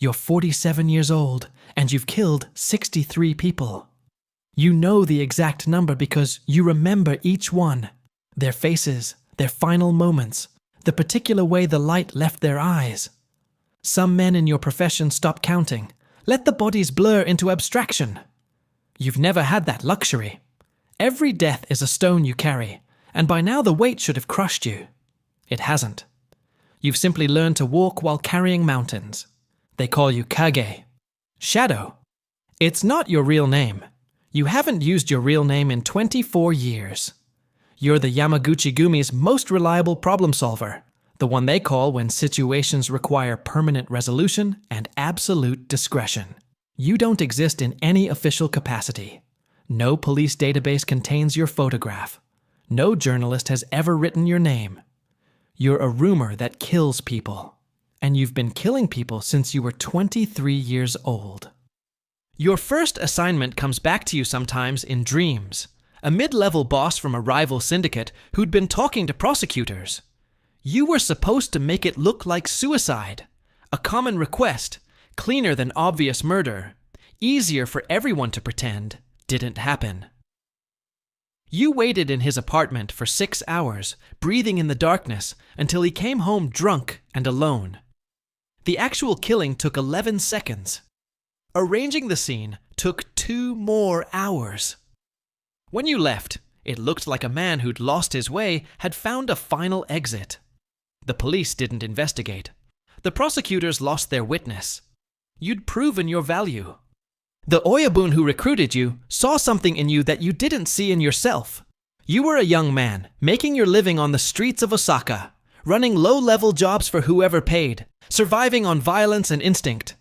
You're 47 years old, and you've killed 63 people. You know the exact number because you remember each one. Their faces, their final moments, the particular way the light left their eyes. Some men in your profession stop counting. Let the bodies blur into abstraction. You've never had that luxury. Every death is a stone you carry, and by now the weight should have crushed you. It hasn't. You've simply learned to walk while carrying mountains. They call you Kage. Shadow. It's not your real name. You haven't used your real name in 24 years. You're the Yamaguchi-gumi's most reliable problem solver, the one they call when situations require permanent resolution and absolute discretion. You don't exist in any official capacity. No police database contains your photograph. No journalist has ever written your name. You're a rumor that kills people. And you've been killing people since you were 23 years old. Your first assignment comes back to you sometimes in dreams. A mid-level boss from a rival syndicate who'd been talking to prosecutors. You were supposed to make it look like suicide. A common request, cleaner than obvious murder, easier for everyone to pretend, didn't happen. You waited in his apartment for 6 hours, breathing in the darkness, until he came home drunk and alone. The actual killing took 11 seconds. Arranging the scene took 2 more hours. When you left, it looked like a man who'd lost his way had found a final exit. The police didn't investigate. The prosecutors lost their witness. You'd proven your value. The Oyabun who recruited you saw something in you that you didn't see in yourself. You were a young man, making your living on the streets of Osaka, running low-level jobs for whoever paid, surviving on violence and instinct.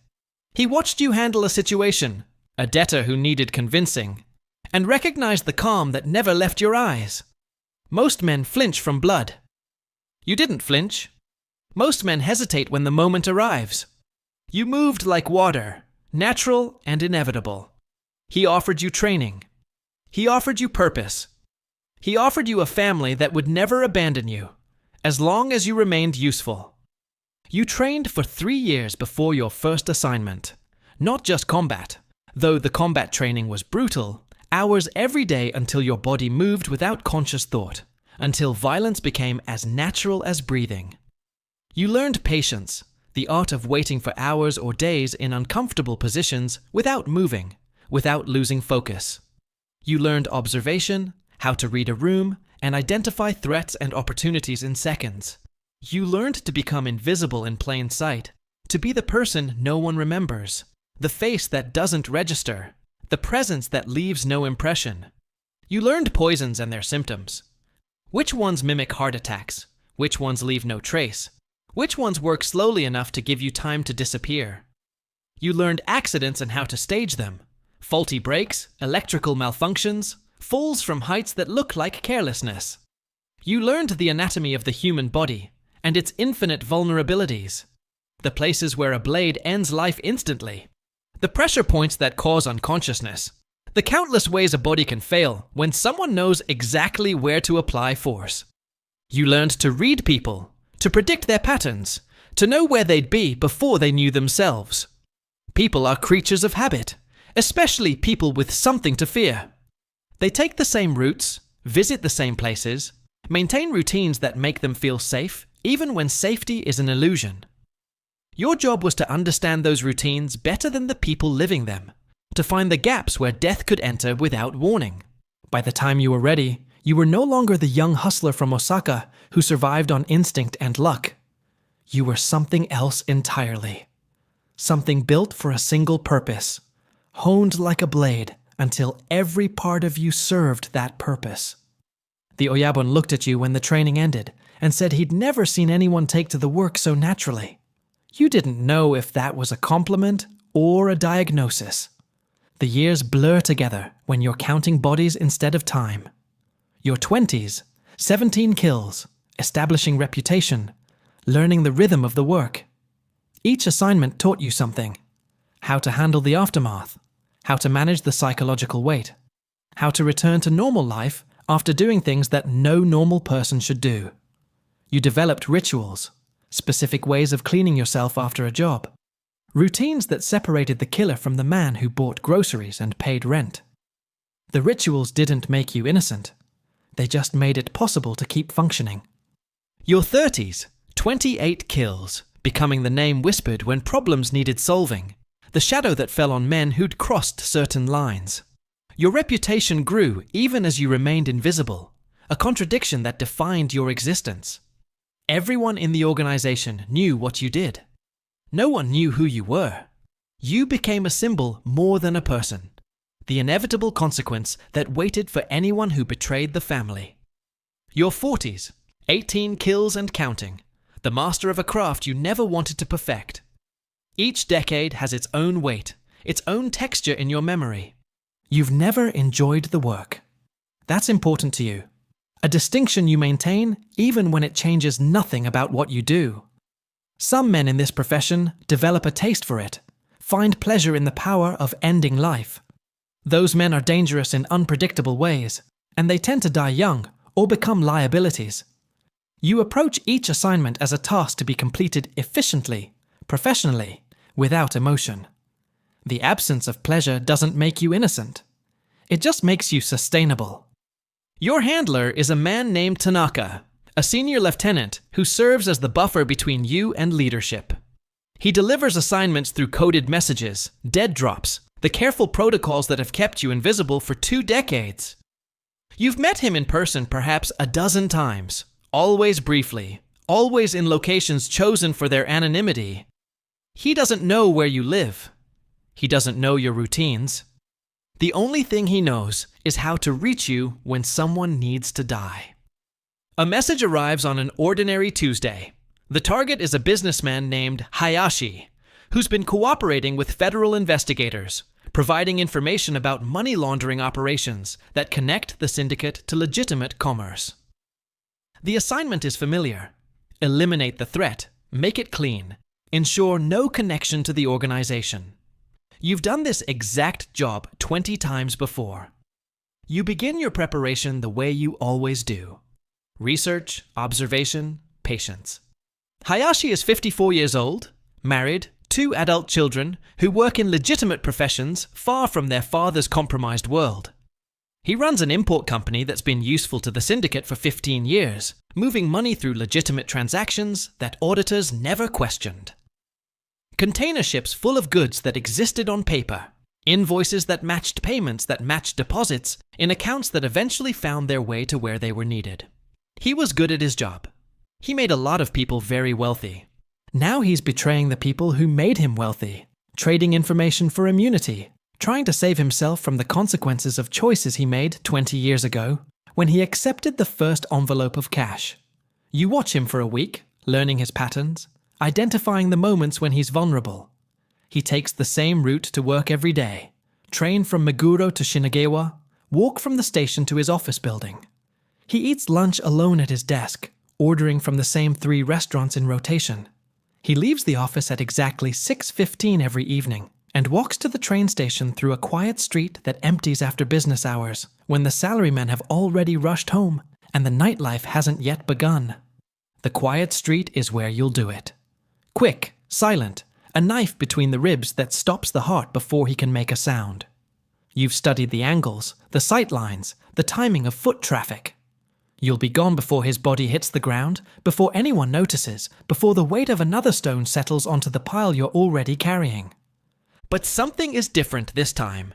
He watched you handle a situation, a debtor who needed convincing, and recognized the calm that never left your eyes. Most men flinch from blood. You didn't flinch. Most men hesitate when the moment arrives. You moved like water, natural and inevitable. He offered you training. He offered you purpose. He offered you a family that would never abandon you, as long as you remained useful. You trained for 3 years before your first assignment. Not just combat, though the combat training was brutal, hours every day until your body moved without conscious thought, until violence became as natural as breathing. You learned patience, the art of waiting for hours or days in uncomfortable positions without moving, without losing focus. You learned observation, how to read a room, and identify threats and opportunities in seconds. You learned to become invisible in plain sight, to be the person no one remembers, the face that doesn't register, the presence that leaves no impression. You learned poisons and their symptoms. Which ones mimic heart attacks? Which ones leave no trace? Which ones work slowly enough to give you time to disappear? You learned accidents and how to stage them. Faulty brakes, electrical malfunctions, falls from heights that look like carelessness. You learned the anatomy of the human body and its infinite vulnerabilities. The places where a blade ends life instantly. The pressure points that cause unconsciousness. The countless ways a body can fail when someone knows exactly where to apply force. You learned to read people, to predict their patterns, to know where they'd be before they knew themselves. People are creatures of habit, especially people with something to fear. They take the same routes, visit the same places, maintain routines that make them feel safe, even when safety is an illusion. Your job was to understand those routines better than the people living them, to find the gaps where death could enter without warning. By the time you were ready, you were no longer the young hustler from Osaka who survived on instinct and luck. You were something else entirely. Something built for a single purpose, honed like a blade until every part of you served that purpose. The Oyabun looked at you when the training ended and said he'd never seen anyone take to the work so naturally. You didn't know if that was a compliment or a diagnosis. The years blur together when you're counting bodies instead of time. Your 20s, 17 kills, establishing reputation, learning the rhythm of the work. Each assignment taught you something. How to handle the aftermath, how to manage the psychological weight, how to return to normal life after doing things that no normal person should do. You developed rituals, specific ways of cleaning yourself after a job, Routines that separated the killer from the man who bought groceries and paid rent. The rituals didn't make you innocent. They just made it possible to keep functioning. Your 30s, 28 kills, becoming the name whispered when problems needed solving, the shadow that fell on men who'd crossed certain lines. Your reputation grew even as you remained invisible, a contradiction that defined your existence. Everyone in the organization knew what you did. No one knew who you were. You became a symbol more than a person, the inevitable consequence that waited for anyone who betrayed the family. Your 40s, 18 kills and counting, the master of a craft you never wanted to perfect. Each decade has its own weight, its own texture in your memory. You've never enjoyed the work. That's important to you. A distinction you maintain even when it changes nothing about what you do. Some men in this profession develop a taste for it, find pleasure in the power of ending life. Those men are dangerous in unpredictable ways, and they tend to die young or become liabilities. You approach each assignment as a task to be completed efficiently, professionally, without emotion. The absence of pleasure doesn't make you innocent. It just makes you sustainable. Your handler is a man named Tanaka, a senior lieutenant who serves as the buffer between you and leadership. He delivers assignments through coded messages, dead drops, the careful protocols that have kept you invisible for 2 decades. You've met him in person perhaps a dozen times, always briefly, always in locations chosen for their anonymity. He doesn't know where you live. He doesn't know your routines. The only thing he knows is how to reach you when someone needs to die. A message arrives on an ordinary Tuesday. The target is a businessman named Hayashi, who's been cooperating with federal investigators, providing information about money laundering operations that connect the syndicate to legitimate commerce. The assignment is familiar. Eliminate the threat, make it clean, ensure no connection to the organization. You've done this exact job 20 times before. You begin your preparation the way you always do. Research, observation, patience. Hayashi is 54 years old, married, 2 adult children who work in legitimate professions far from their father's compromised world. He runs an import company that's been useful to the syndicate for 15 years, moving money through legitimate transactions that auditors never questioned. Container ships full of goods that existed on paper, invoices that matched payments that matched deposits in accounts that eventually found their way to where they were needed. He was good at his job. He made a lot of people very wealthy. Now he's betraying the people who made him wealthy, trading information for immunity, trying to save himself from the consequences of choices he made 20 years ago when he accepted the first envelope of cash. You watch him for a week, learning his patterns, identifying the moments when he's vulnerable. He takes the same route to work every day, train from Meguro to Shinagawa, walk from the station to his office building. He eats lunch alone at his desk, ordering from the same 3 restaurants in rotation. He leaves the office at exactly 6:15 every evening and walks to the train station through a quiet street that empties after business hours when the salarymen have already rushed home and the nightlife hasn't yet begun. The quiet street is where you'll do it. Quick, silent, a knife between the ribs that stops the heart before he can make a sound. You've studied the angles, the sight lines, the timing of foot traffic. You'll be gone before his body hits the ground, before anyone notices, before the weight of another stone settles onto the pile you're already carrying. But something is different this time.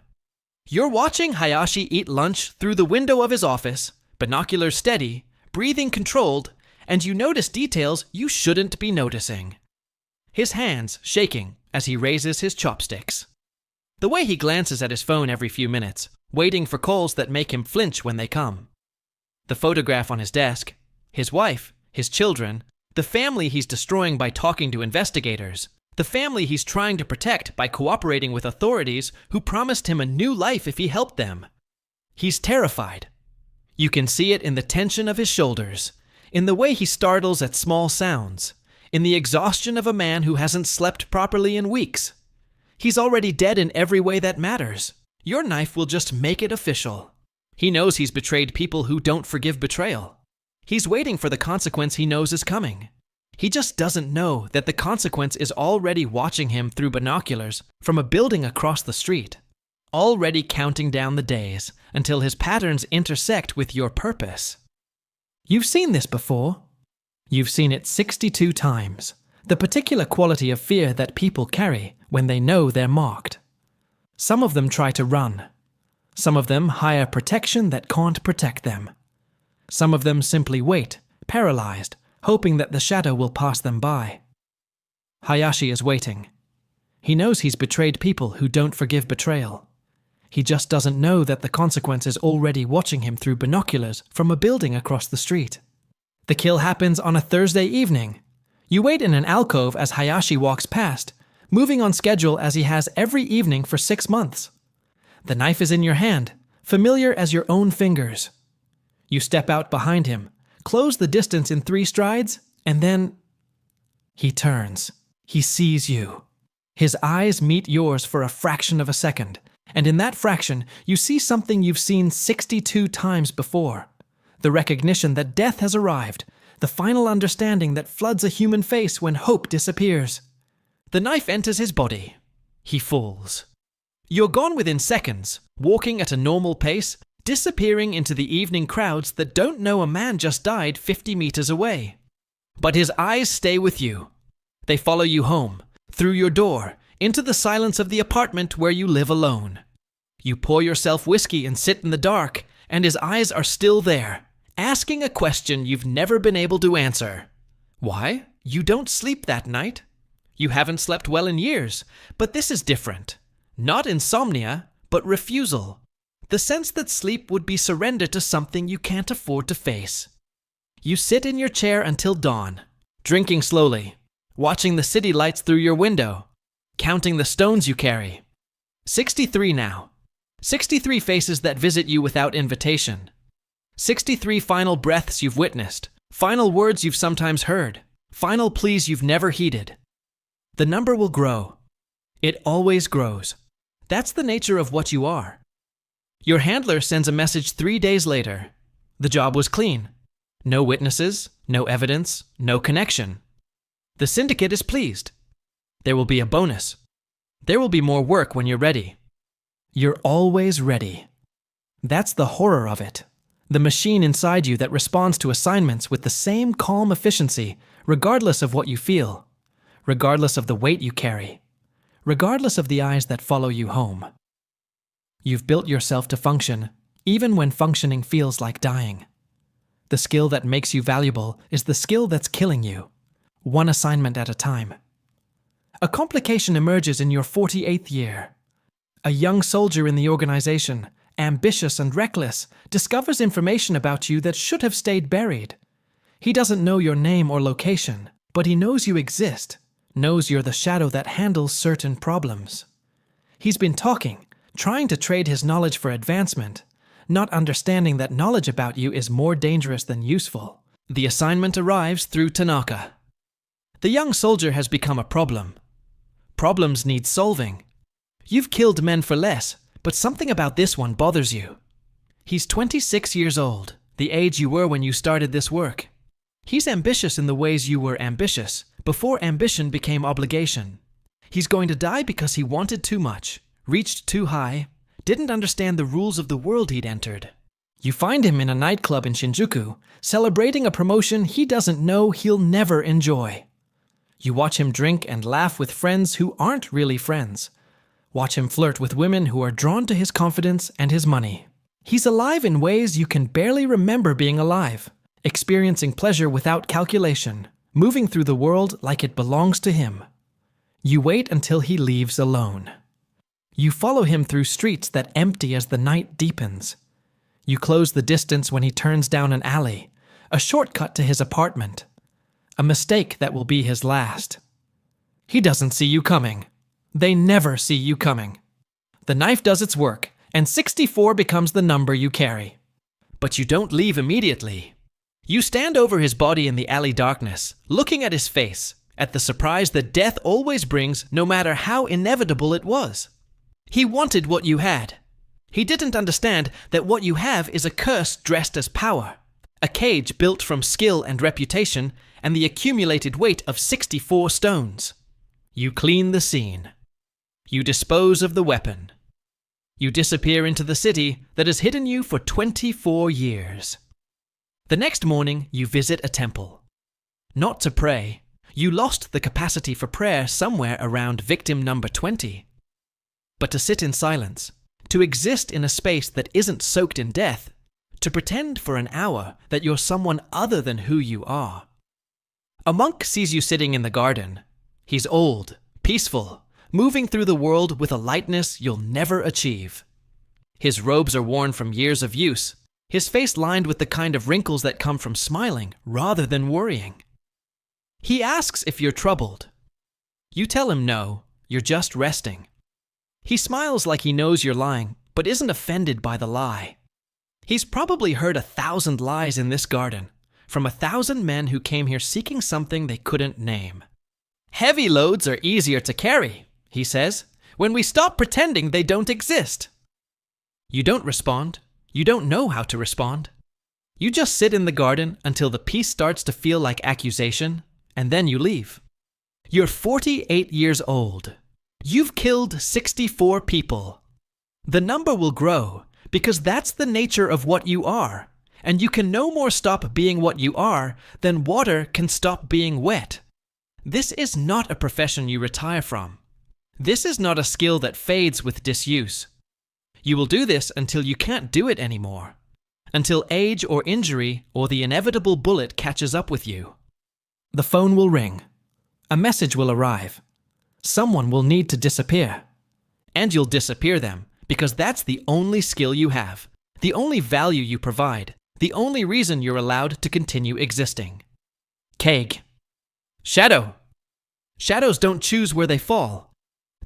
You're watching Hayashi eat lunch through the window of his office, binoculars steady, breathing controlled, and you notice details you shouldn't be noticing. His hands shaking as he raises his chopsticks. The way he glances at his phone every few minutes, waiting for calls that make him flinch when they come. The photograph on his desk, his wife, his children, the family he's destroying by talking to investigators, the family he's trying to protect by cooperating with authorities who promised him a new life if he helped them. He's terrified. You can see it in the tension of his shoulders, in the way he startles at small sounds, in the exhaustion of a man who hasn't slept properly in weeks. He's already dead in every way that matters. Your knife will just make it official. He knows he's betrayed people who don't forgive betrayal. He's waiting for the consequence he knows is coming. He just doesn't know that the consequence is already watching him through binoculars from a building across the street, already counting down the days until his patterns intersect with your purpose. You've seen this before. You've seen it 62 times, the particular quality of fear that people carry when they know they're marked. Some of them try to run. Some of them hire protection that can't protect them. Some of them simply wait, paralyzed, hoping that the shadow will pass them by. Hayashi is waiting. He knows he's betrayed people who don't forgive betrayal. He just doesn't know that the consequence is already watching him through binoculars from a building across the street. The kill happens on a Thursday evening. You wait in an alcove as Hayashi walks past, moving on schedule as he has every evening for 6 months. The knife is in your hand, familiar as your own fingers. You step out behind him, close the distance in 3 strides, and then he turns. He sees you. His eyes meet yours for a fraction of a second, and in that fraction, you see something you've seen 62 times before. The recognition that death has arrived, the final understanding that floods a human face when hope disappears. The knife enters his body. He falls. You're gone within seconds, walking at a normal pace, disappearing into the evening crowds that don't know a man just died 50 meters away. But his eyes stay with you. They follow you home, through your door, into the silence of the apartment where you live alone. You pour yourself whiskey and sit in the dark, and his eyes are still there, asking a question you've never been able to answer. Why? You don't sleep that night. You haven't slept well in years, but this is different. Not insomnia, but refusal. The sense that sleep would be surrender to something you can't afford to face. You sit in your chair until dawn, drinking slowly, watching the city lights through your window, counting the stones you carry. 63 now. 63 faces that visit you without invitation. 63 final breaths you've witnessed, final words you've sometimes heard, final pleas you've never heeded. The number will grow. It always grows. That's the nature of what you are. Your handler sends a message 3 days later. The job was clean. No witnesses, no evidence, no connection. The syndicate is pleased. There will be a bonus. There will be more work when you're ready. You're always ready. That's the horror of it. The machine inside you that responds to assignments with the same calm efficiency, regardless of what you feel, regardless of the weight you carry, regardless of the eyes that follow you home. You've built yourself to function, even when functioning feels like dying. The skill that makes you valuable is the skill that's killing you, one assignment at a time. A complication emerges in your 48th year. A young soldier in the organization, ambitious and reckless, discovers information about you that should have stayed buried. He doesn't know your name or location, but he knows you exist, knows you're the shadow that handles certain problems. He's been talking, trying to trade his knowledge for advancement, not understanding that knowledge about you is more dangerous than useful. The assignment arrives through Tanaka. The young soldier has become a problem. Problems need solving. You've killed men for less, but something about this one bothers you. He's 26 years old, the age you were when you started this work. He's ambitious in the ways you were ambitious, before ambition became obligation. He's going to die because he wanted too much, reached too high, didn't understand the rules of the world he'd entered. You find him in a nightclub in Shinjuku, celebrating a promotion he doesn't know he'll never enjoy. You watch him drink and laugh with friends who aren't really friends. Watch him flirt with women who are drawn to his confidence and his money. He's alive in ways you can barely remember being alive, experiencing pleasure without calculation, moving through the world like it belongs to him. You wait until he leaves alone. You follow him through streets that empty as the night deepens. You close the distance when he turns down an alley, a shortcut to his apartment. A mistake that will be his last. He doesn't see you coming. They never see you coming. The knife does its work, and 64 becomes the number you carry. But you don't leave immediately. You stand over his body in the alley darkness, looking at his face, at the surprise that death always brings no matter how inevitable it was. He wanted what you had. He didn't understand that what you have is a curse dressed as power, a cage built from skill and reputation, and the accumulated weight of 64 stones. You clean the scene. You dispose of the weapon. You disappear into the city that has hidden you for 24 years. The next morning, you visit a temple. Not to pray. You lost the capacity for prayer somewhere around victim number 20. But to sit in silence, to exist in a space that isn't soaked in death, to pretend for an hour that you're someone other than who you are. A monk sees you sitting in the garden. He's old, peaceful, moving through the world with a lightness you'll never achieve. His robes are worn from years of use, his face lined with the kind of wrinkles that come from smiling rather than worrying. He asks if you're troubled. You tell him no, you're just resting. He smiles like he knows you're lying, but isn't offended by the lie. He's probably heard 1,000 lies in this garden, from 1,000 men who came here seeking something they couldn't name. Heavy loads are easier to carry, he says, when we stop pretending they don't exist. You don't respond. You don't know how to respond. You just sit in the garden until the peace starts to feel like accusation, and then you leave. You're 48 years old. You've killed 64 people. The number will grow because that's the nature of what you are, and you can no more stop being what you are than water can stop being wet. This is not a profession you retire from. This is not a skill that fades with disuse. You will do this until you can't do it anymore, until age or injury or the inevitable bullet catches up with you. The phone will ring. A message will arrive. Someone will need to disappear. And you'll disappear them, because that's the only skill you have, the only value you provide, the only reason you're allowed to continue existing. Kage. Shadow. Shadows don't choose where they fall.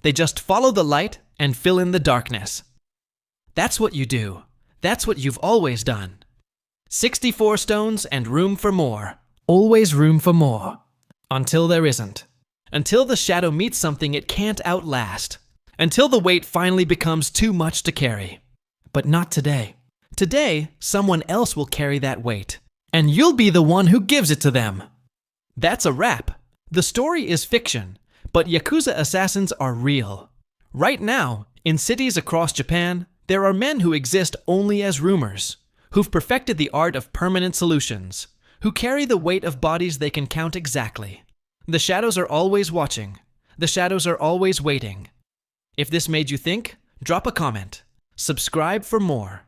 They just follow the light and fill in the darkness. That's what you do. That's what you've always done. 64 stones and room for more. Always room for more. Until there isn't. Until the shadow meets something it can't outlast. Until the weight finally becomes too much to carry. But not today. Today, someone else will carry that weight. And you'll be the one who gives it to them. That's a wrap. The story is fiction, but Yakuza assassins are real. Right now, in cities across Japan, there are men who exist only as rumors, who've perfected the art of permanent solutions, who carry the weight of bodies they can count exactly. The shadows are always watching. The shadows are always waiting. If this made you think, drop a comment. Subscribe for more.